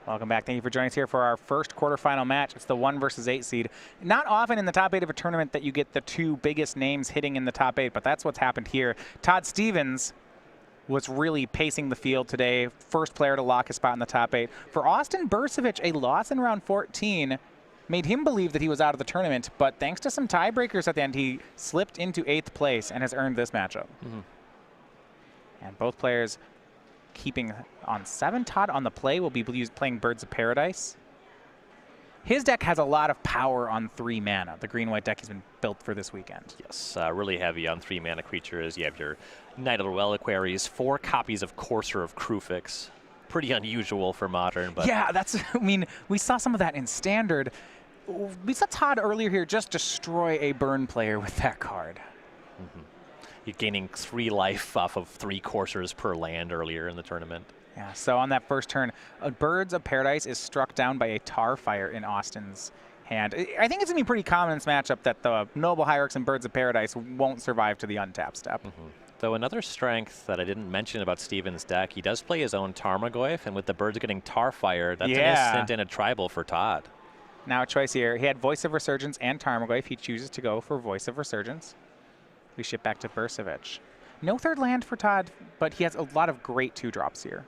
Welcome back. Thank you for joining us here for our first quarterfinal match. It's the 1 versus 8 seed. Not often in the top 8 of a tournament that you get the two biggest names hitting in the top 8, but that's what's happened here. Todd Stevens was really pacing the field today. First player to lock his spot in the top 8. For Austin Bursavich, a loss in round 14 made him believe that he was out of the tournament, but thanks to some tiebreakers at the end, he slipped into 8th place and has earned this matchup. And both players keeping on 7. Todd on the play will be playing Birds of Paradise. His deck has a lot of power on 3 mana. The green-white deck has been built for this weekend. Yes, really heavy on 3 mana creatures. You have your Knight of the Reliquaries, 4 copies of Courser of Krufix. Pretty unusual for Modern, but yeah, that's. I mean, we saw some of that in Standard. We saw Todd earlier here just destroy a burn player with that card. You're gaining 3 life off of 3 coursers per land earlier in the tournament. Yeah, so on that first turn, Birds of Paradise is struck down by a Tar Fire in Austin's hand. I think it's going to be pretty common in this matchup that the Noble Hierarchs and Birds of Paradise won't survive to the untap step. Though another strength that I didn't mention about Steven's deck, he does play his own Tarmogoyf, and with the birds getting Tar Fire, that's an instant and a tribal for Todd. Now a choice here. He had Voice of Resurgence and Tarmogoyf. He chooses to go for Voice of Resurgence. We ship back to Bursavich. No third land for Todd, but he has a lot of great 2-drops here.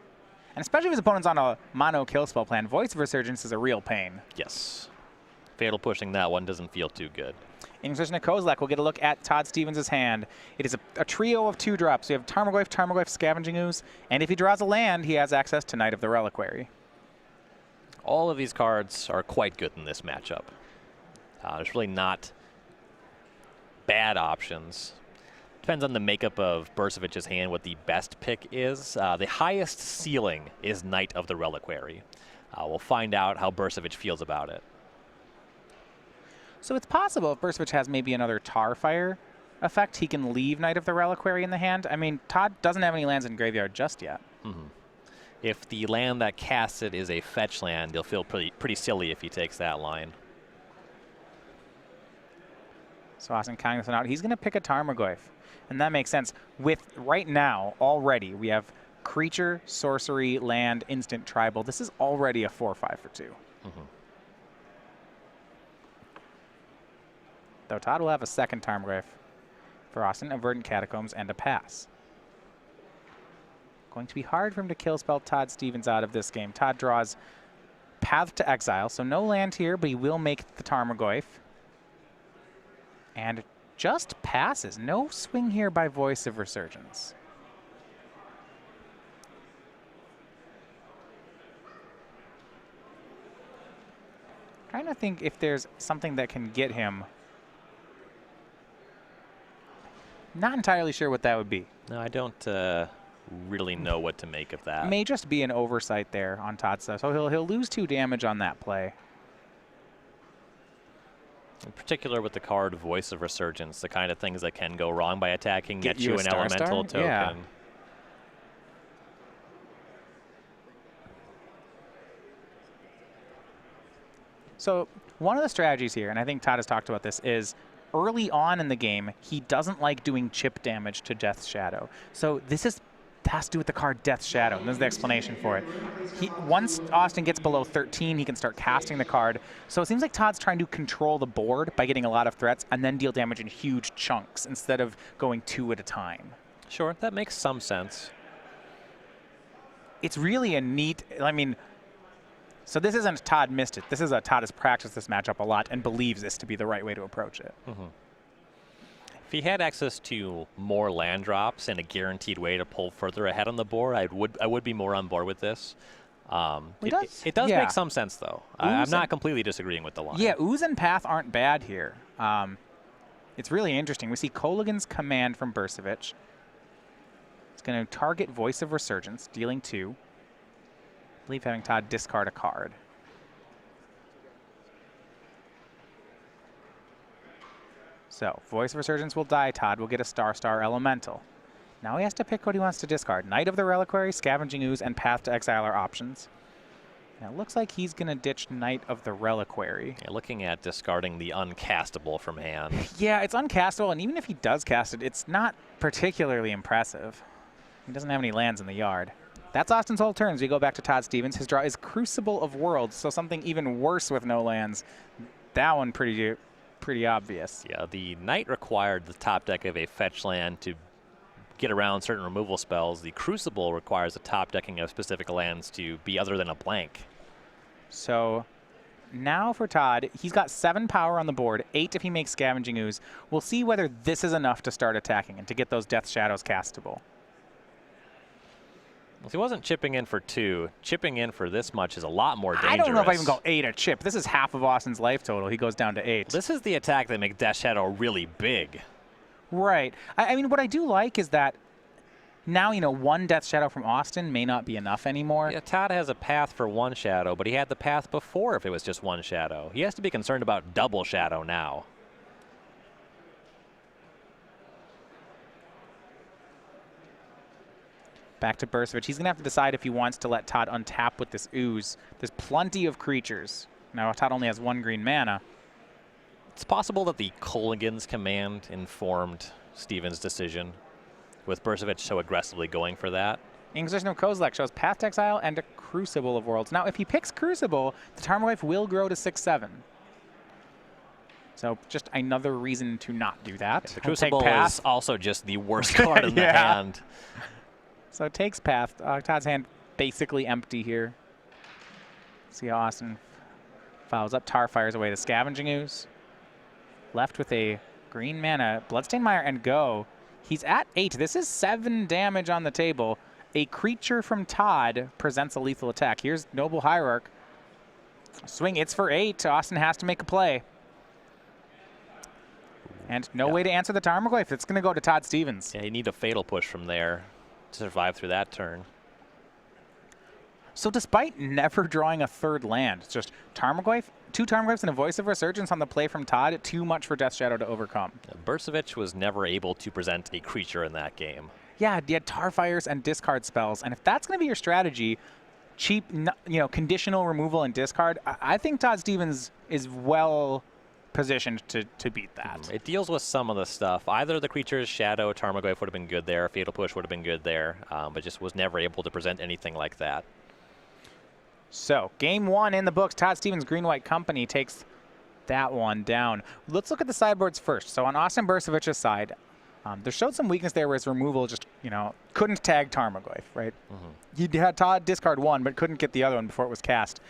And especially if his opponent's on a mono kill spell plan, Voice of Resurgence is a real pain. Yes. Fatal pushing that one doesn't feel too good. Inquisition of Kozilek will get a look at Todd Stevens' hand. It is a trio of 2-drops. We have Tarmogoyf, Tarmogoyf, Scavenging Ooze, and if he draws a land, he has access to Knight of the Reliquary. All of these cards are quite good in this matchup. There's really not bad options. Depends on the makeup of Bursavich's hand what the best pick is. The highest ceiling is Knight of the Reliquary. We'll find out how Bursavich feels about it. So it's possible if Bursavich has maybe another Tar Fire effect, he can leave Knight of the Reliquary in the hand. I mean, Todd doesn't have any lands in graveyard just yet. If the land that casts it is a fetch land, he'll feel pretty silly if he takes that line. So Austin counting this one out. He's going to pick a Tarmogoyf, and that makes sense. With right now, already, we have creature, sorcery, land, instant, tribal. This is already a 4/5 for 2. Though Todd will have a second Tarmogoyf for Austin, a Verdant Catacombs, and a pass. Going to be hard for him to kill spell Todd Stevens out of this game. Todd draws Path to Exile, so no land here, but he will make the Tarmogoyf. And just passes. No swing here by Voice of Resurgence. Trying to think if there's something that can get him. Not entirely sure what that would be. No, I don't really know what to make of that. May just be an oversight there on Todd's stuff. So he'll lose 2 damage on that play. In particular with the card Voice of Resurgence, the kind of things that can go wrong by attacking get you an elemental token. Yeah. So one of the strategies here, and I think Todd has talked about this, is early on in the game, he doesn't like doing chip damage to Death's Shadow. So this has to do with the card Death's Shadow, and this is the explanation for it. Once Austin gets below 13, he can start casting the card. So it seems like Todd's trying to control the board by getting a lot of threats and then deal damage in huge chunks instead of going 2 at a time. Sure, that makes some sense. It's really a neat, I mean, so this isn't Todd missed it. This is Todd has practiced this matchup a lot and believes this to be the right way to approach it. If he had access to more land drops and a guaranteed way to pull further ahead on the board, I would be more on board with this. It does make some sense, though. I'm not completely disagreeing with the line. Yeah, Ooze and Path aren't bad here. It's really interesting. We see Kolaghan's Command from Bursavich. It's going to target Voice of Resurgence, dealing 2. I believe having Todd discard a card. So, Voice of Resurgence will die. Todd will get a Star Elemental. Now he has to pick what he wants to discard. Knight of the Reliquary, Scavenging Ooze, and Path to Exile are options. And it looks like he's going to ditch Knight of the Reliquary. Yeah, looking at discarding the uncastable from hand. Yeah, it's uncastable, and even if he does cast it, it's not particularly impressive. He doesn't have any lands in the yard. That's Austin's whole turns. We go back to Todd Stevens. His draw is Crucible of Worlds, so something even worse with no lands. That one pretty obvious. Yeah, the Knight required the top deck of a fetch land to get around certain removal spells. The Crucible requires the top decking of specific lands to be other than a blank. So now for Todd, he's got 7 power on the board, 8 if he makes Scavenging Ooze. We'll see whether this is enough to start attacking and to get those Death Shadows castable. Well, if he wasn't chipping in for 2, chipping in for this much is a lot more dangerous. I don't know if I even call 8 a chip. This is half of Austin's life total. He goes down to 8. This is the attack that makes Death Shadow really big. Right. I mean, what I do like is that now, you know, 1 Death Shadow from Austin may not be enough anymore. Yeah, Todd has a path for 1 shadow, but he had the path before if it was just 1 shadow. He has to be concerned about double shadow now. Back to Bursavich. He's going to have to decide if he wants to let Todd untap with this Ooze. There's plenty of creatures. Now, Todd only has 1 green mana. It's possible that the Colligan's command informed Stevens' decision, with Bursavich so aggressively going for that. Inquisition of Kozilek shows Path to Exile and a Crucible of Worlds. Now, if he picks Crucible, the Tarmogoyf will grow to 6/7. So just another reason to not do that. Yeah, the Crucible is also just the worst card in the hand. So it takes Path. Todd's hand basically empty here. See how Austin fouls up. Tar fires away the Scavenging Ooze. Left with a green mana, Bloodstained Mire, and go. He's at 8. This is 7 damage on the table. A creature from Todd presents a lethal attack. Here's Noble Hierarch. Swing, it's for 8. Austin has to make a play. And no way to answer the Tarmogoyf. It's going to go to Todd Stevens. Yeah, you need a Fatal Push from there to survive through that turn. So despite never drawing a 3rd land, it's just Tarmogoyf, 2 Tarmogoyfs and a Voice of Resurgence on the play from Todd, too much for Death Shadow to overcome. Bursavich was never able to present a creature in that game. Yeah, you had Tar Fires and discard spells, and if that's going to be your strategy, cheap, you know, conditional removal and discard, I think Todd Stevens is well positioned to beat that. It deals with some of the stuff. Either the creature's Shadow, Tarmogoyf would have been good there, Fatal Push would have been good there, but just was never able to present anything like that. So, game 1 in the books. Todd Stevens' Green-White Company takes that one down. Let's look at the sideboards first. So on Austin Bursavich's side, there showed some weakness there where his removal just, you know, couldn't tag Tarmogoyf, right? He had Todd discard 1, but couldn't get the other one before it was cast.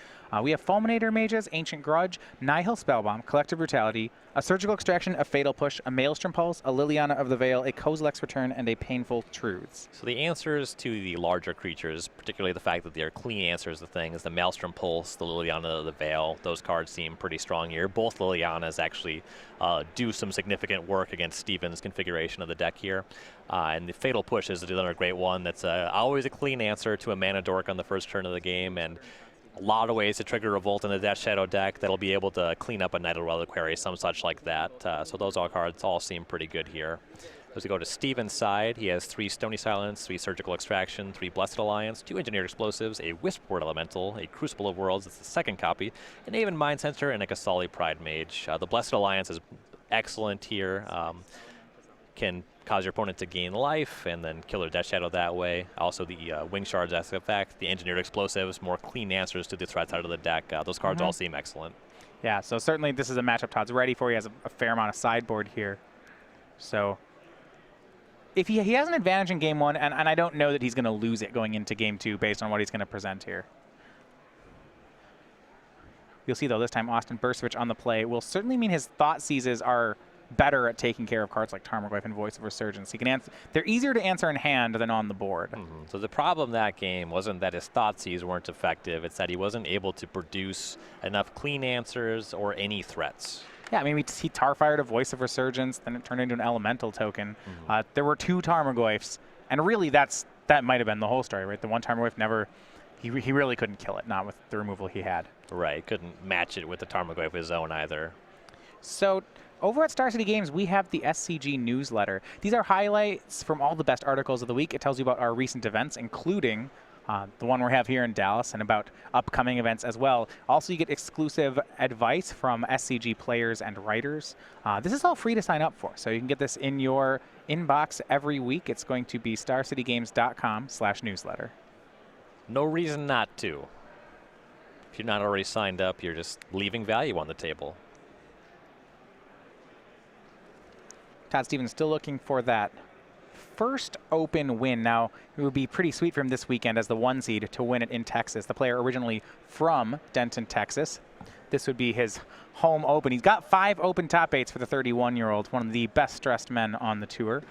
We have Fulminator Mages, Ancient Grudge, Nihil Spellbomb, Collective Brutality, a Surgical Extraction, a Fatal Push, a Maelstrom Pulse, a Liliana of the Veil, a Kozilek's Return, and a Painful Truths. So the answers to the larger creatures, particularly the fact that they're clean answers to things, the Maelstrom Pulse, the Liliana of the Veil, those cards seem pretty strong here. Both Lilianas actually do some significant work against Stevens' configuration of the deck here. And the Fatal Push is another great one that's always a clean answer to a mana dork on the first turn of the game, and a lot of ways to trigger Revolt in the Death Shadow deck that'll be able to clean up a Night of Reliquary, some such like that. So those all cards all seem pretty good here. As we go to Stevens' side, he has 3 Stony Silence, 3 Surgical Extraction, 3 Blessed Alliance, 2 Engineered Explosives, a Whisperword Elemental, a Crucible of Worlds, it's the 2nd copy, an Aven Mind Center, and a Kasali Pride Mage. The Blessed Alliance is excellent here. Can cause your opponent to gain life and then kill their Death Shadow that way. Also the Wing Shards effect, the Engineered Explosives, more clean answers to the threats out of the deck. Those cards all seem excellent. Yeah, so certainly this is a matchup Todd's ready for. He has a fair amount of sideboard here. So if he has an advantage in game 1, and I don't know that he's going to lose it going into game 2 based on what he's going to present here. You'll see, though, this time Austin Bursavich on the play will certainly mean his Thought Seizes are better at taking care of cards like Tarmogoyf and Voice of Resurgence. He can answer. They're easier to answer in hand than on the board. So the problem that game wasn't that his Thoughtseize weren't effective. It's that he wasn't able to produce enough clean answers or any threats. Yeah, I mean, he tar-fired a Voice of Resurgence, then it turned into an Elemental token. There were 2 Tarmogoyfs, and really that might have been the whole story, right? The one Tarmogoyf never, he really couldn't kill it, not with the removal he had. Right, couldn't match it with the Tarmogoyf of his own either. So over at Star City Games, we have the SCG newsletter. These are highlights from all the best articles of the week. It tells you about our recent events, including the one we have here in Dallas, and about upcoming events as well. Also, you get exclusive advice from SCG players and writers. This is all free to sign up for, so you can get this in your inbox every week. It's going to be starcitygames.com/newsletter. no reason not to. If you're not already signed up, you're just leaving value on the table. Todd Stevens still looking for that first open win. Now, it would be pretty sweet for him this weekend as the 1 seed to win it in Texas. The player originally from Denton, Texas. This would be his home open. He's got 5 open top 8s for the 31-year-old, one of the best dressed men on the tour.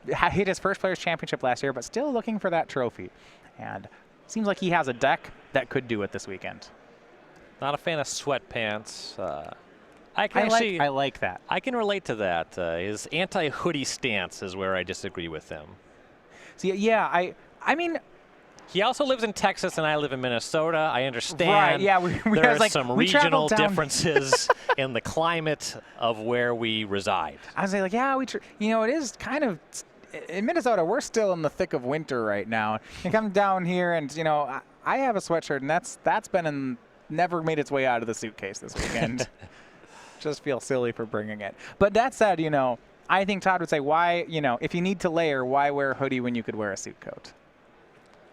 Hit his first Players' Championship last year, but still looking for that trophy. And seems like he has a deck that could do it this weekend. Not a fan of sweatpants. I like that. I can relate to that. His anti-hoodie stance is where I disagree with him. So yeah, I mean, he also lives in Texas, and I live in Minnesota. I understand. Right, yeah, there are some regional differences in the climate of where we reside. I was like, yeah, it is kind of, in Minnesota, we're still in the thick of winter right now. You come down here, and, I have a sweatshirt, and that's been never made its way out of the suitcase this weekend. Just feel silly for bringing it. But that said, I think Todd would say, why, if you need to layer, why wear a hoodie when you could wear a suit coat?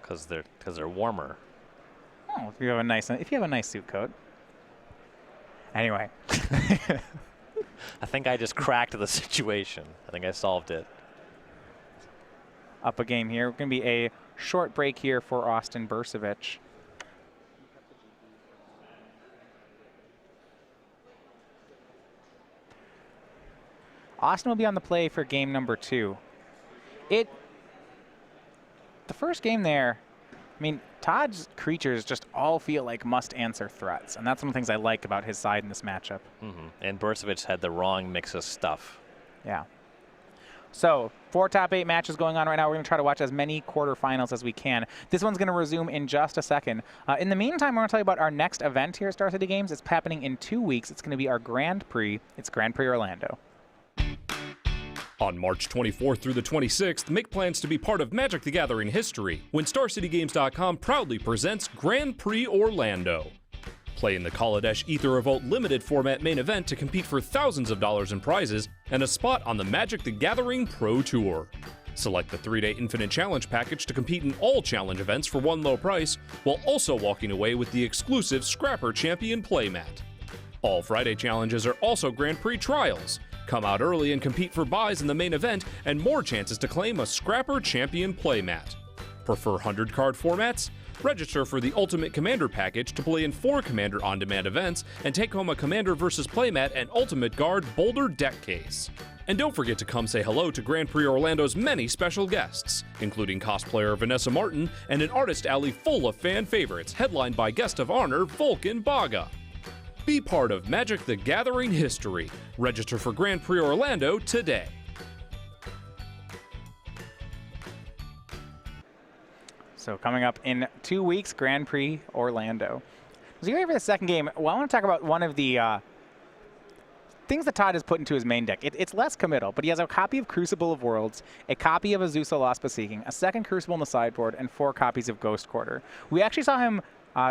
Because they're warmer. Oh, if you have a nice suit coat. Anyway. I think I just cracked the situation. I think I solved it. Up a game here. Going to be a short break here for Austin Bursavich. Austin will be on the play for game number 2. The first game there, I mean, Todd's creatures just all feel like must-answer threats, and that's one of the things I like about his side in this matchup. And Bursavich had the wrong mix of stuff. Yeah. So 4 top 8 matches going on right now. We're going to try to watch as many quarterfinals as we can. This one's going to resume in just a second. In the meantime, we're going to tell you about our next event here at Star City Games. It's happening in 2 weeks. It's going to be our Grand Prix. It's Grand Prix Orlando. On March 24th through the 26th, make plans to be part of Magic the Gathering history when StarCityGames.com proudly presents Grand Prix Orlando. Play in the Kaladesh Aether Revolt limited format main event to compete for thousands of dollars in prizes and a spot on the Magic the Gathering Pro Tour. Select the 3-day Infinite Challenge package to compete in all challenge events for one low price, while also walking away with the exclusive Scrapper Champion playmat. All Friday challenges are also Grand Prix trials. Come out early and compete for buys in the main event and more chances to claim a Scrapper Champion playmat. Prefer 100-card formats? Register for the Ultimate Commander package to play in 4 Commander on-demand events and take home a Commander vs. playmat and Ultimate Guard Boulder deck case. And don't forget to come say hello to Grand Prix Orlando's many special guests, including cosplayer Vanessa Martin and an artist alley full of fan favorites headlined by guest of honor Volkan Baga. Be part of Magic the Gathering history. Register for Grand Prix Orlando today. So coming up in 2 weeks, Grand Prix Orlando. So you're ready for the second game. Well, I want to talk about one of the things that Todd has put into his main deck. It's less committal, but he has a copy of Crucible of Worlds, a copy of Azusa Lost but Seeking, a second Crucible in the sideboard, and 4 copies of Ghost Quarter. We actually saw him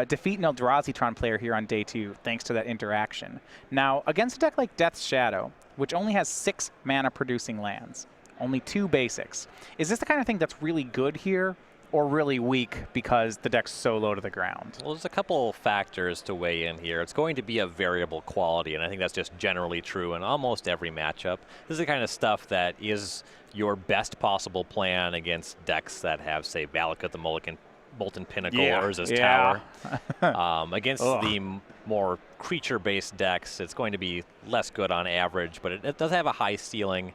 defeat an Eldrazi player here on day 2, thanks to that interaction. Now, against a deck like Death's Shadow, which only has 6 mana-producing lands, only 2 basics, is this the kind of thing that's really good here, or really weak because the deck's so low to the ground? Well, there's a couple factors to weigh in here. It's going to be a variable quality, and I think that's just generally true in almost every matchup. This is the kind of stuff that is your best possible plan against decks that have, say, Valakut the Molten Pinnacle or Urza's Tower. Against the more creature-based decks, it's going to be less good on average, but it does have a high ceiling.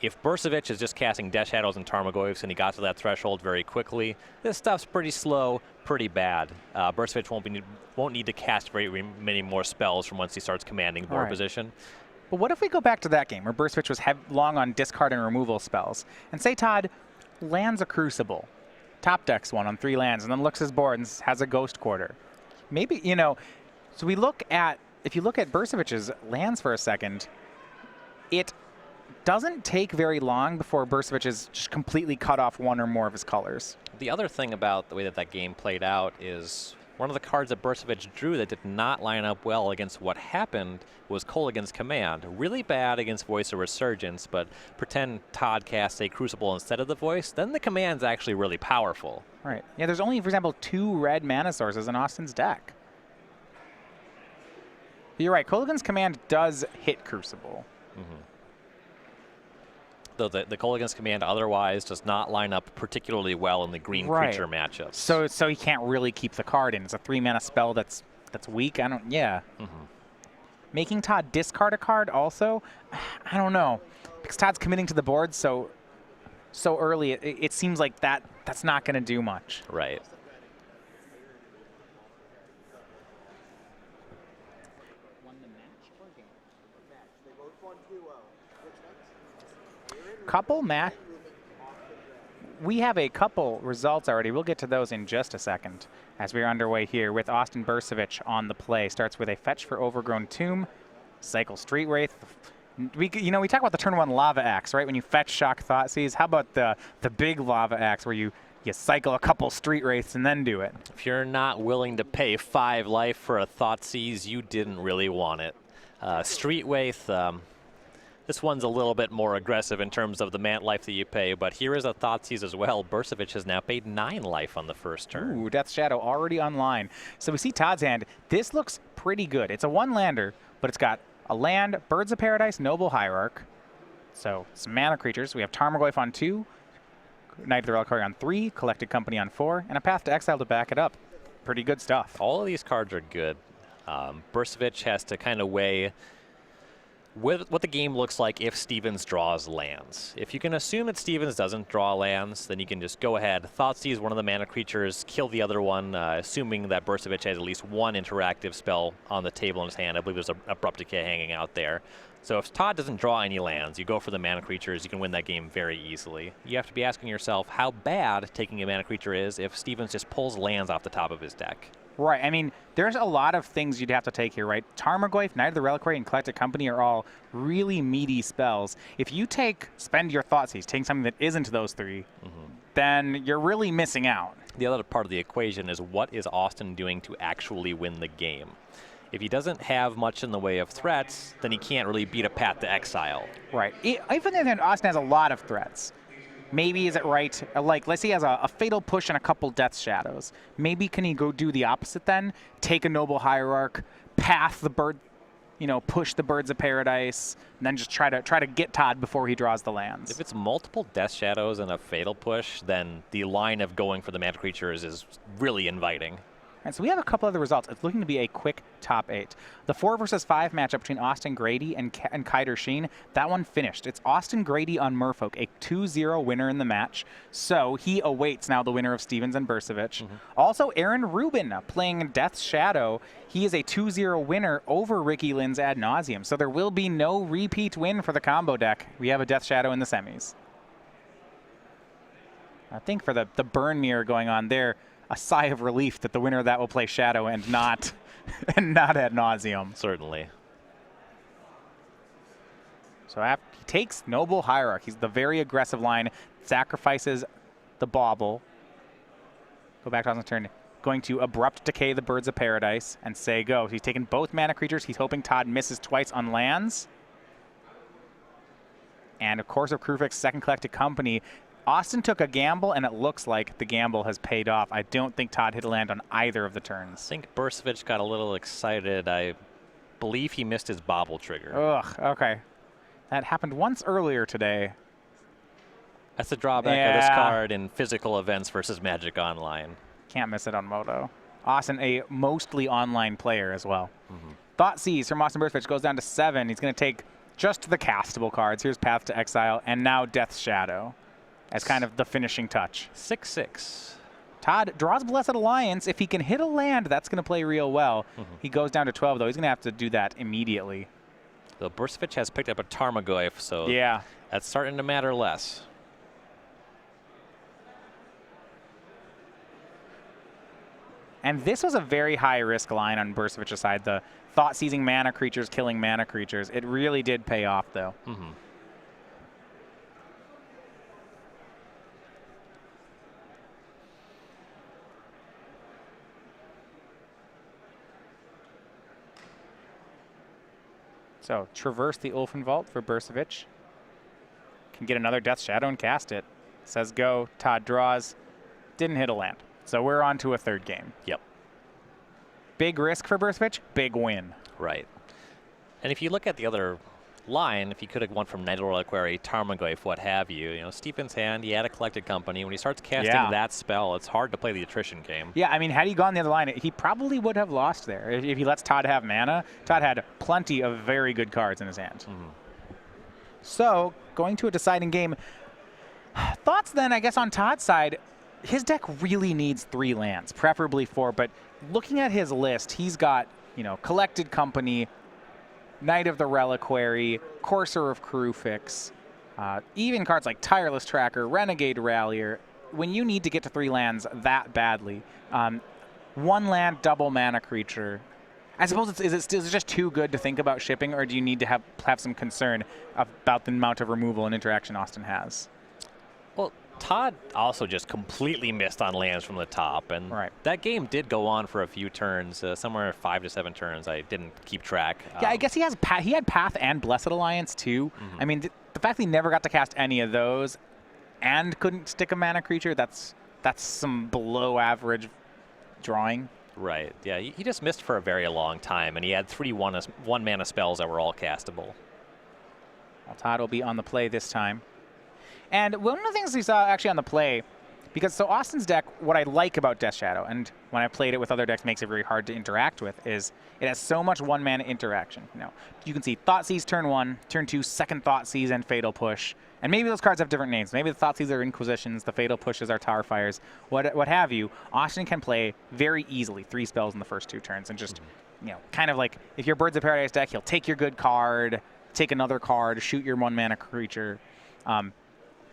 If Bursavich is just casting Death Shadows and Tarmogoyfs and he got to that threshold very quickly, this stuff's pretty slow, pretty bad. Bursavich won't need to cast very many more spells from once he starts commanding board position. But what if we go back to that game where Bursavich was long on discard and removal spells, and say Todd lands a Crucible, top decks one on 3 lands, and then looks his board and has a Ghost Quarter. Maybe, so we look at, if you look at Bursavich's lands for a second, it doesn't take very long before Bursavich is just completely cut off one or more of his colors. The other thing about the way that game played out is One of the cards that Bursavich drew that did not line up well against what happened was Kolaghan's Command. Really bad against Voice of Resurgence, but pretend Todd casts a Crucible instead of the Voice, then the Command's actually really powerful. Right. Yeah, there's only, for example, 2 red mana sources in Austin's deck. You're right, Kolaghan's Command does hit Crucible. Though the Kolaghan's Command otherwise does not line up particularly well in the green creature matchups. So he can't really keep the card in. It's a 3-mana spell that's weak. Making Todd discard a card also, I don't know. Because Todd's committing to the board so early, it seems like that's not going to do much. Right. We have a couple results already. We'll get to those in just a second as we're underway here with Austin Bursavich on the play. Starts with a fetch for Overgrown Tomb, cycle Street Wraith. We talk about the turn 1 Lava Axe, right? When you fetch Shock Thoughtseize. How about the big Lava Axe where you cycle a couple Street Wraiths and then do it? If you're not willing to pay 5 life for a Thoughtseize, you didn't really want it. Street Wraith, this one's a little bit more aggressive in terms of the mana life that you pay, but here is a Thoughtseize as well. Bursavich has now paid 9 life on the first turn. Ooh, Death Shadow already online. So we see Todd's hand. This looks pretty good. It's a 1-lander, but it's got a land, Birds of Paradise, Noble Hierarch. So some mana creatures. We have Tarmogoyf on 2, Knight of the Reliquary on 3, Collected Company on 4, and a Path to Exile to back it up. Pretty good stuff. All of these cards are good. Bursavich has to kind of weigh what the game looks like if Stevens draws lands. If you can assume that Stevens doesn't draw lands, then you can just go ahead, Thoughtseize one of the mana creatures, kill the other one, assuming that Bursavich has at least one interactive spell on the table in his hand. I believe there's a Abrupt Decay hanging out there. So if Todd doesn't draw any lands, you go for the mana creatures, you can win that game very easily. You have to be asking yourself how bad taking a mana creature is if Stevens just pulls lands off the top of his deck. Right. I mean, there's a lot of things you'd have to take here, right? Tarmogoyf, Knight of the Reliquary, and Collected Company are all really meaty spells. If you spend your Thoughtseize, taking something that isn't those 3, then you're really missing out. The other part of the equation is what is Austin doing to actually win the game? If he doesn't have much in the way of threats, then he can't really beat a Path to Exile. Right. Even if Austin has a lot of threats, maybe is it right, like let's say he has a Fatal Push and a couple Death Shadows. Maybe can he go do the opposite then? Take a Noble Hierarch, path the bird, push the Birds of Paradise, and then just try to get Todd before he draws the lands. If it's multiple Death Shadows and a Fatal Push, then the line of going for the mana creatures is really inviting. And so we have a couple other results. It's looking to be a quick top 8. The 4 versus 5 matchup between Austin Grady and Kiter Sheen, that one finished. It's Austin Grady on Merfolk, a 2-0 winner in the match. So he awaits now the winner of Stevens and Bursavich. Also, Aaron Rubin playing Death Shadow. He is a 2-0 winner over Ricky Lynn's Ad Nauseam. So there will be no repeat win for the combo deck. We have a Death Shadow in the semis. I think for the burn mirror going on there, a sigh of relief that the winner of that will play Shadow and not Ad Nauseam. Certainly. So he takes Noble Hierarch. He's the very aggressive line, sacrifices the Bauble. Go back to Austin's turn. Going to Abrupt Decay the Birds of Paradise and say go. He's taken both mana creatures. He's hoping Todd misses twice on lands. And of course, of Kruvik's second Collected Company. Austin took a gamble, and it looks like the gamble has paid off. I don't think Todd hit a land on either of the turns. I think Bursavich got a little excited. I believe he missed his Bauble trigger. Ugh, okay. That happened once earlier today. That's the drawback of this card in physical events versus Magic Online. Can't miss it on Moto. Austin, a mostly online player as well. Thoughtseize from Austin Bursavich goes down to 7. He's going to take just the castable cards. Here's Path to Exile, and now Death Shadow as kind of the finishing touch. 6/6. Todd draws Blessed Alliance. If he can hit a land, that's going to play real well. He goes down to 12, though. He's going to have to do that immediately. So Bursavich has picked up a Tarmogoyf, so yeah, that's starting to matter less. And this was a very high-risk line on Bursavich's side. The thought-seizing mana creatures, killing mana creatures. It really did pay off, though. So traverse the Ulfin Vault for Bursavich. Can get another Death Shadow and cast it. Says go. Todd draws. Didn't hit a land. So we're on to a third game. Yep. Big risk for Bursavich, big win. Right. And if you look at the other line, if you could have won from Night Reliquary, Tarmogoyf, what have you, Stephen's hand, he had a Collected Company. When he starts casting that spell, it's hard to play the attrition game. Yeah, I mean, had he gone the other line, he probably would have lost there. If he lets Todd have mana, Todd had plenty of very good cards in his hand. So, going to a deciding game. Thoughts then, I guess, on Todd's side, his deck really needs 3 lands, preferably 4, but looking at his list, he's got, Collected Company, Knight of the Reliquary, Courser of Crewfix, even cards like Tireless Tracker, Renegade Rallier. When you need to get to 3 lands that badly, 1 land, double mana creature. I suppose is it just too good to think about shipping, or do you need to have some concern about the amount of removal and interaction Austin has? Well, Todd also just completely missed on lands from the top, and that game did go on for a few turns, somewhere 5 to 7 turns. I didn't keep track. Yeah, I guess he had Path and Blessed Alliance too. I mean, the fact that he never got to cast any of those and couldn't stick a mana creature, that's some below average drawing. Right. Yeah, he just missed for a very long time, and he had 3 one mana spells that were all castable. Well, Todd will be on the play this time. And one of the things we saw actually on the play, because Austin's deck, what I like about Death Shadow, and when I played it with other decks makes it very hard to interact with, is it has so much 1 mana interaction. You can see Thoughtseize turn 1, turn 2, second Thoughtseize and Fatal Push. And maybe those cards have different names. Maybe the Thoughtseize are Inquisitions, the Fatal Pushes are Tower Fires, what have you. Austin can play very easily 3 spells in the first 2 turns and just, kind of like if your Birds of Paradise deck, he'll take your good card, take another card, shoot your 1 mana creature.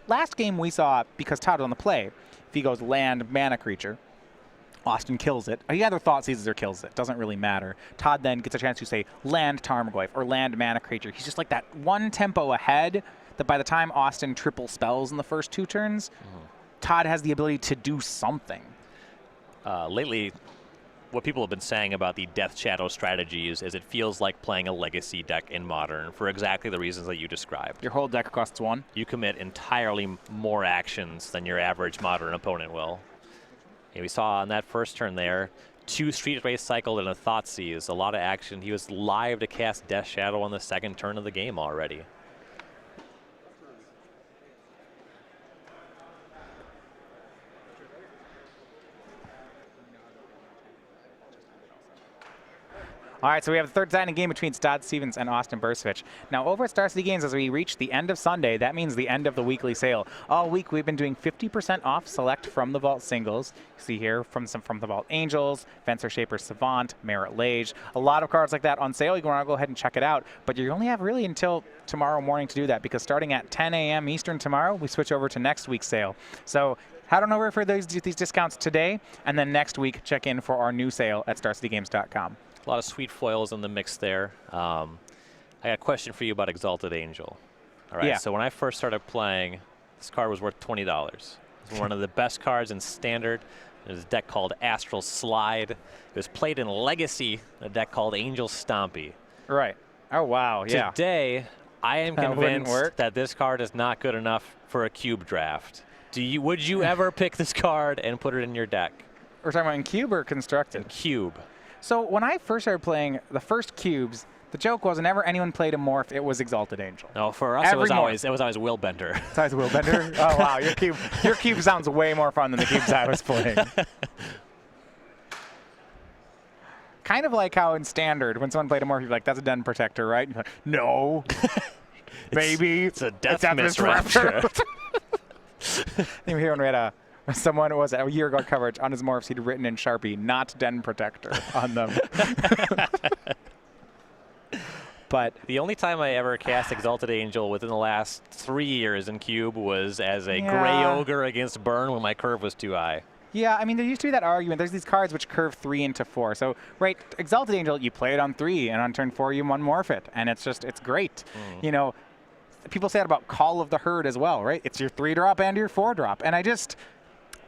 Last game we saw, because Todd was on the play, if he goes land, mana creature, Austin kills it. He either Thoughtseizes or kills it. Doesn't really matter. Todd then gets a chance to say land Tarmogoyf or land mana creature. He's just like that 1 tempo ahead that by the time Austin triple spells in the first 2 turns, Todd has the ability to do something. Lately, what people have been saying about the Death Shadow strategies is it feels like playing a Legacy deck in Modern for exactly the reasons that you described. Your whole deck costs 1. You commit entirely more actions than your average Modern opponent will. And we saw on that first turn there, 2 Street Race cycled and a Thoughtseize, a lot of action. He was live to cast Death Shadow on the 2nd turn of the game already. All right, so we have the third deciding game between Todd Stevens and Austin Bursavich. Now, over at Star City Games, as we reach the end of Sunday, that means the end of the weekly sale. All week, we've been doing 50% off select from the Vault singles. You see here from the Vault Angels, Fencer Shaper Savant, Merit Lage. A lot of cards like that on sale. You want to go ahead and check it out. But you only have really until tomorrow morning to do that, because starting at 10 a.m. Eastern tomorrow, we switch over to next week's sale. So head on over for these discounts today, and then next week, check in for our new sale at StarCityGames.com. A lot of sweet foils in the mix there. I got a question for you about Exalted Angel. All right, so when I first started playing, this card was worth $20. It was one of the best cards in Standard. There's a deck called Astral Slide. It was played in Legacy, a deck called Angel Stompy. Right. Oh, wow, yeah. Today, I am convinced that this card is not good enough for a cube draft. Would you ever pick this card and put it in your deck? We're talking about in cube or constructed? In cube. So when I first started playing the first cubes, the joke was whenever anyone played a morph, it was Exalted Angel. No, for us it was always Willbender. It's always Willbender? Oh, wow. Your cube sounds way more fun than the cubes I was playing. Kind of like how in Standard, when someone played a morph, you'd be like, that's a Den Protector, right? You're like, no. Baby. It's a Death Misrapture. You hear when we had someone, it was a year ago coverage, on his morphs, he'd written in Sharpie, not Den Protector on them. But the only time I ever cast Exalted Angel within the last 3 years in Cube was as a Gray Ogre against Burn when my curve was too high. Yeah, I mean, there used to be that argument. There's these cards which curve 3 into 4. So, right, Exalted Angel, you play it on 3, and on turn 4, you one-morph it. And it's great. You know, people say that about Call of the Herd as well, right? It's your 3-drop and your 4-drop. And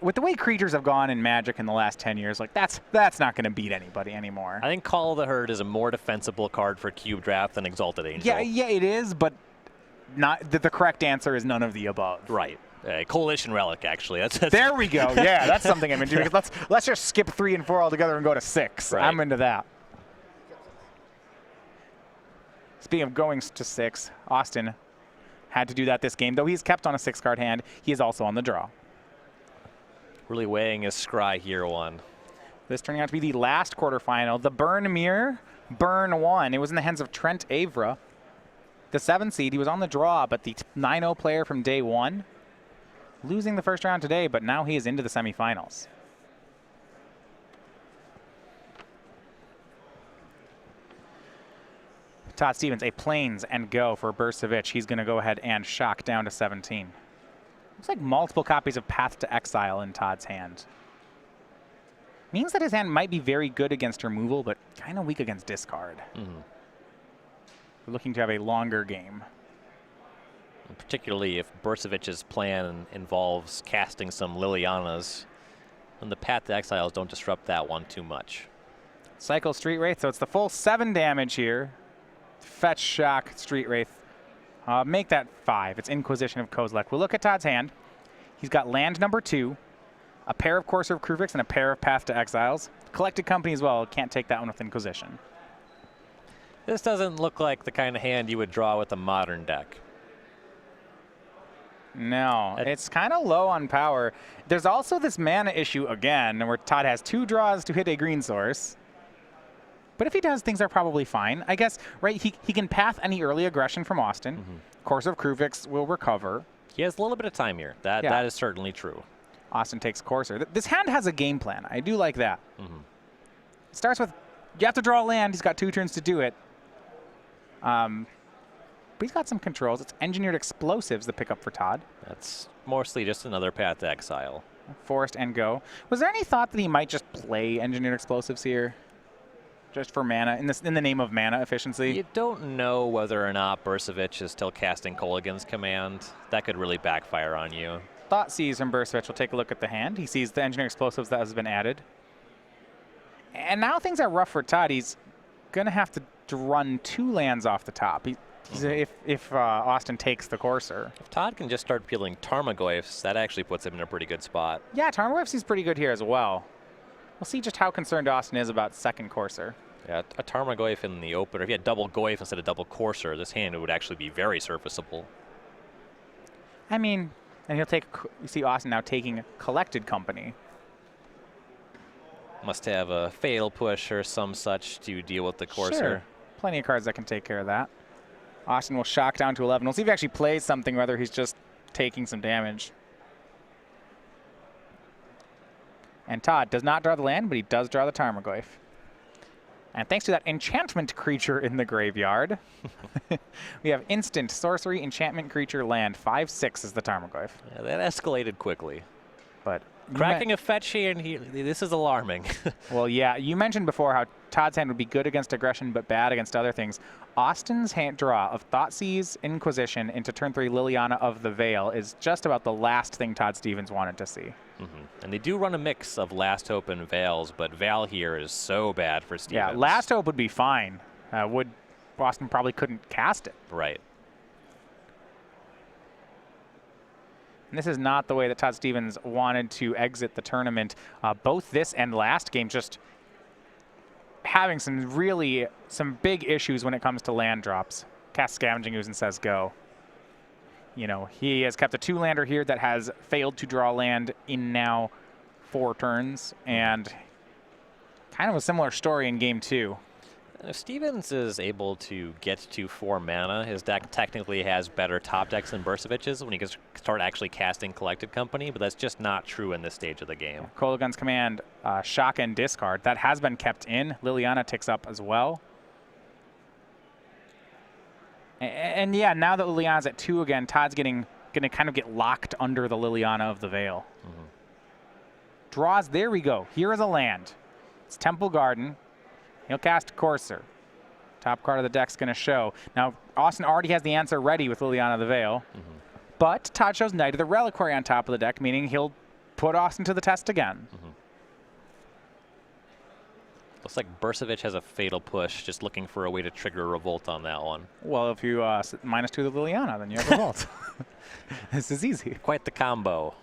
with the way creatures have gone in Magic in the last 10 years, like that's not going to beat anybody anymore. I think Call of the Herd is a more defensible card for Cube Draft than Exalted Angel. Yeah, it is, but not the correct answer is none of the above. Right. Coalition Relic, actually. That's there we go. Yeah, that's something I'm into. Let's just skip 3 and 4 altogether and go to 6. Right. I'm into that. Speaking of going to 6, Austin had to do that this game. Though he's kept on a 6-card hand, he is also on the draw. Really weighing his scry here, one. This turning out to be the last quarterfinal. The Burn Mirror, Burn 1. It was in the hands of Trent Avra, the 7 seed. He was on the draw, but the 9-0 player from day 1. Losing the first round today, but now he is into the semifinals. Todd Stevens, a plains and go for Bursavich. He's going to go ahead and shock down to 17. Looks like multiple copies of Path to Exile in Todd's hand. Means that his hand might be very good against removal, but kind of weak against discard. We're looking to have a longer game. And particularly if Bursavich's plan involves casting some Lilianas, then the Path to Exiles don't disrupt that one too much. Cycle Street Wraith, so it's the full 7 damage here. Fetch, shock, Street Wraith. Make that 5. It's Inquisition of Kozilek. We'll look at Todd's hand. He's got land number 2, a pair of Courser of Kruvix, and a pair of Path to Exiles. Collected Company as well. Can't take that one with Inquisition. This doesn't look like the kind of hand you would draw with a modern deck. No, it's kind of low on power. There's also this mana issue again, where Todd has 2 draws to hit a green source. But if he does, things are probably fine. I guess, right, he can path any early aggression from Austin. Course of Kruvix will recover. He has a little bit of time here. That is certainly true. Austin takes Courser. This hand has a game plan. I do like that. It starts with, you have to draw land. He's got 2 turns to do it. But he's got some controls. It's Engineered Explosives, the pickup for Todd. That's mostly just another Path to Exile. Forest and go. Was there any thought that he might just play Engineered Explosives here? Just for mana, in the name of mana efficiency? You don't know whether or not Bursavich is still casting Kolaghan's command. That could really backfire on you. Thought sees from Bursavich. We'll take a look at the hand. He sees the Engineered Explosives that has been added. And now things are rough for Todd. He's going to have to run 2 lands off the top. If Austin takes the Courser. If Todd can just start peeling Tarmogoyfs, that actually puts him in a pretty good spot. Yeah, Tarmogoyf seems pretty good here as well. We'll see just how concerned Austin is about second Courser. Yeah, a Tarmogoyf in the opener. If you had double Goyf instead of double Courser, this hand would actually be very serviceable. I mean, and he'll take, you see Austin now taking Collected Company. Must have a Fatal Push or some such to deal with the Courser. Sure. Plenty of cards that can take care of that. Austin will shock down to 11. We'll see if he actually plays something, whether he's just taking some damage. And Todd does not draw the land, but he does draw the Tarmogoyf. And thanks to that enchantment creature in the graveyard, we have instant sorcery, enchantment creature, land. 5/6 is the Tarmogoyf. Yeah, that escalated quickly. But cracking a fetch here, and this is alarming. Well, yeah, you mentioned before how Todd's hand would be good against aggression, but bad against other things. Austin's hand draw of Thoughtseize, Inquisition into turn 3 Liliana of the Veil is just about the last thing Todd Stevens wanted to see. And they do run a mix of Last Hope and Veils, but Val here is so bad for Stevens. Yeah, Last Hope would be fine. Austin probably couldn't cast it. Right. And this is not the way that Todd Stevens wanted to exit the tournament. Both this and last game just having some big issues when it comes to land drops. Cast Scavenging Ooze and says go. You know, he has kept a 2-lander here that has failed to draw land in now 4 turns, and kind of a similar story in game 2. If Stevens is able to get to 4 mana, his deck technically has better top decks than Bursavich's when he can start actually casting Collected Company, but that's just not true in this stage of the game. Kolaghan's command, shock and discard. That has been kept in. Liliana ticks up as well. And yeah, now that Liliana's at 2 again, Todd's going to kind of get locked under the Liliana of the Veil. Draws, there we go. Here is a land. It's Temple Garden. He'll cast Courser. Top card of the deck's going to show. Now, Austin already has the answer ready with Liliana of the Veil. But Todd shows Knight of the Reliquary on top of the deck, meaning he'll put Austin to the test again. Looks like Bursavich has a fatal push, just looking for a way to trigger a revolt on that one. Well, if you -2 the Liliana, then you have a vault. This is easy. Quite the combo.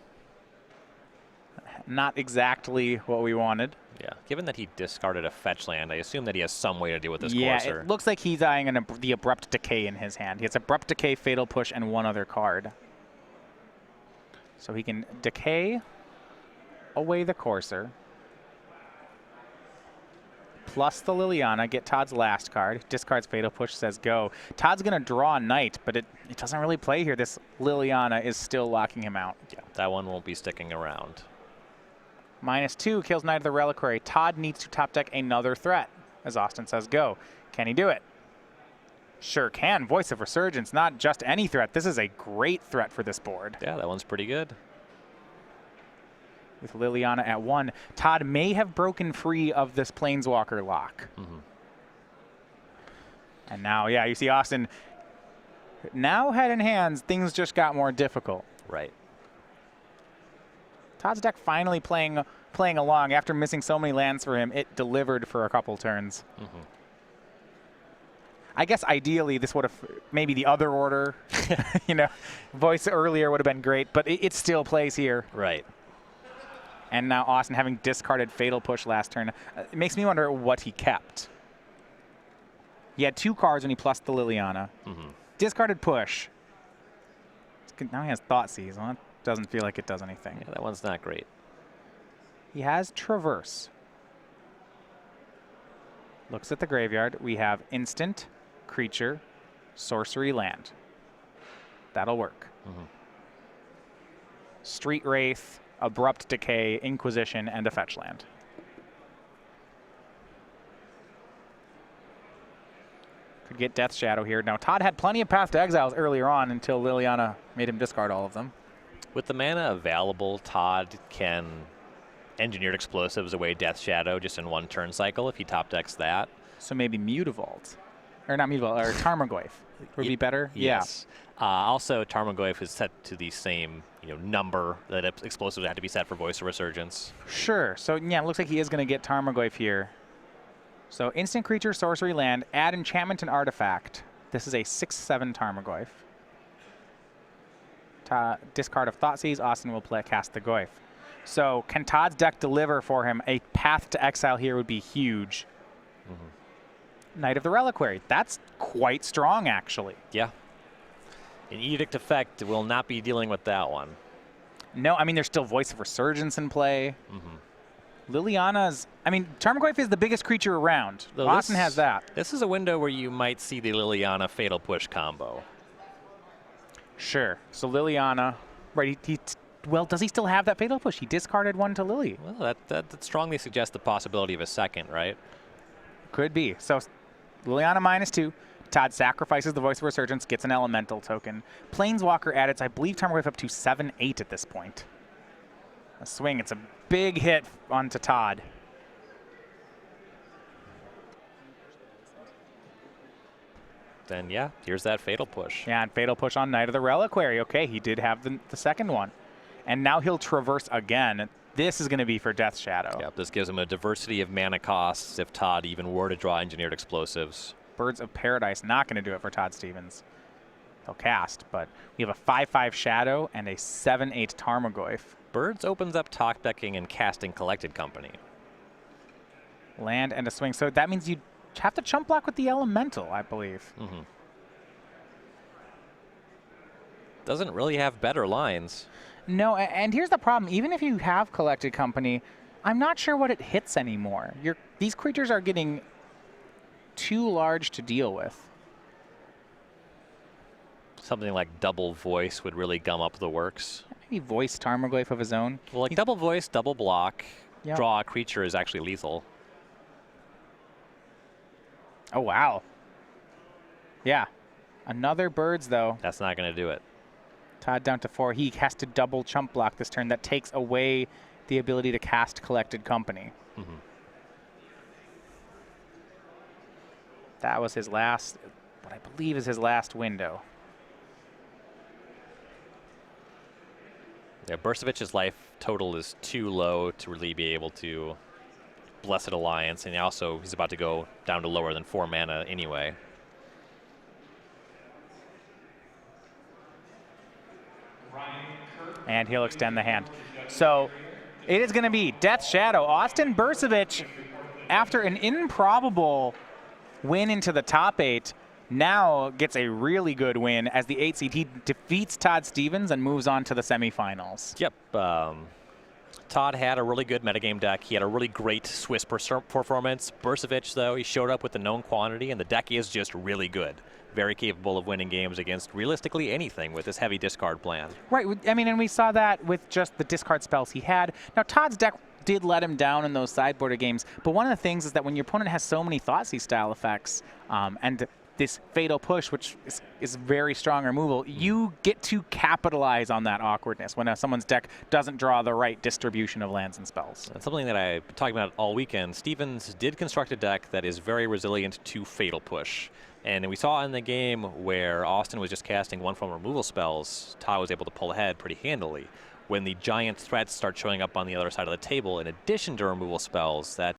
Not exactly what we wanted. Yeah, given that he discarded a fetch land, I assume that he has some way to deal with this Yeah, Courser. it looks like he's eyeing the Abrupt Decay in his hand. He has Abrupt Decay, Fatal Push, and one other card. So he can decay away the Courser, plus the Liliana, get Todd's last card. Discards Fatal Push, says go. Todd's going to draw a Knight, but it doesn't really play here. This Liliana is still locking him out. Yeah, that one won't be sticking around. -2 kills Knight of the Reliquary. Todd needs to top deck another threat, as Austin says go. Can he do it? Sure can. Voice of Resurgence, not just any threat. This is a great threat for this board. Yeah, that one's pretty good. With Liliana at 1, Todd may have broken free of this Planeswalker lock. And now, yeah, you see Austin. Now head in hands, things just got more difficult. Right. Todd's deck finally playing along. After missing so many lands for him, it delivered for a couple turns. I guess ideally this would have, maybe the other order, voice earlier would have been great, but it still plays here. Right. And now Austin having discarded Fatal Push last turn. It makes me wonder what he kept. He had 2 cards when he plussed the Liliana. Discarded Push. Now he has Thoughtseize. Well, that doesn't feel like it does anything. Yeah, that one's not great. He has Traverse. Looks at the graveyard. We have instant, creature, sorcery, land. That'll work. Street Wraith, Abrupt Decay, Inquisition, and a fetch land. Could get Death Shadow here. Now, Todd had plenty of Path to Exiles earlier on until Liliana made him discard all of them. With the mana available, Todd can Engineered Explosives away Death Shadow just in one turn cycle if he top decks that. So maybe Mutavault. Or not Mutavault, or Tarmogoyf would be better? Yes. Yeah. Also, Tarmogoyf is set to the same number that explosives had to be set for Voice of Resurgence. Sure. So, yeah, it looks like he is going to get Tarmogoyf here. So, instant creature, sorcery, land, add enchantment and artifact. This is a 6/7 Tarmogoyf. Discard of Thoughtseize. Austin will cast the Goyf. So, can Todd's deck deliver for him? A Path to Exile here would be huge. Knight of the Reliquary. That's quite strong, actually. Yeah. An Edict effect will not be dealing with that one. No, I mean, there's still Voice of Resurgence in play. Liliana's, I mean, Tarmogoyf is the biggest creature around. Though Austin has that. This is a window where you might see the Liliana Fatal Push combo. Sure. So Liliana, right, well, does he still have that Fatal Push? He discarded one to Lily. Well, that strongly suggests the possibility of a second, right? Could be. So Liliana -2. Todd sacrifices the Voice of Resurgence, gets an Elemental token. Planeswalker added, I believe Tarmogoyf up to 7/8 at this point. A swing. It's a big hit onto Todd. Then, yeah, here's that Fatal Push. Yeah, and Fatal Push on Knight of the Reliquary. Okay, he did have the second one. And now he'll Traverse again. This is going to be for Death Shadow. Yep, this gives him a diversity of mana costs if Todd even were to draw Engineered Explosives. Birds of Paradise not going to do it for Todd Stevens. He'll cast, but we have a 5/5 Shadow and a 7/8 Tarmogoyf. Birds opens up top decking and casting Collected Company. Land and a swing. So that means you have to chump block with the Elemental, I believe. Doesn't really have better lines. No, and here's the problem. Even if you have Collected Company, I'm not sure what it hits anymore. These creatures are getting too large to deal with. Something like Double Voice would really gum up the works. Maybe Voice Tarmogoyf of his own. Well, like Double Voice, Double Block, Yep. Draw a creature is actually lethal. Oh, wow. Yeah. Another Birds, though. That's not going to do it. Todd down to 4. He has to double chump block this turn. That takes away the ability to cast Collected Company. That was his last, what I believe is his last window. Yeah, Bursavich's life total is too low to really be able to Blessed Alliance, and also he's about to go down to lower than 4 mana anyway. And he'll extend the hand. So it is going to be Death Shadow. Austin Bursavich, after an improbable win into the top 8, now gets a really good win as the 8 seed. He defeats Todd Stevens and moves on to the semifinals. Yep. Todd had a really good metagame deck. He had a really great Swiss performance. Bursavich, though, he showed up with the known quantity, and the deck is just really good. Very capable of winning games against realistically anything with this heavy discard plan. Right. I mean, and we saw that with just the discard spells he had. Now, Todd's deck did let him down in those sideboarded games, but one of the things is that when your opponent has so many Thoughtseize style effects and this Fatal Push, which is very strong removal, you get to capitalize on that awkwardness when someone's deck doesn't draw the right distribution of lands and spells. That's something that I've been talking about all weekend. Stevens did construct a deck that is very resilient to Fatal Push. And we saw in the game where Austin was just casting one from removal spells, Todd was able to pull ahead pretty handily. When the giant threats start showing up on the other side of the table, in addition to removal spells, that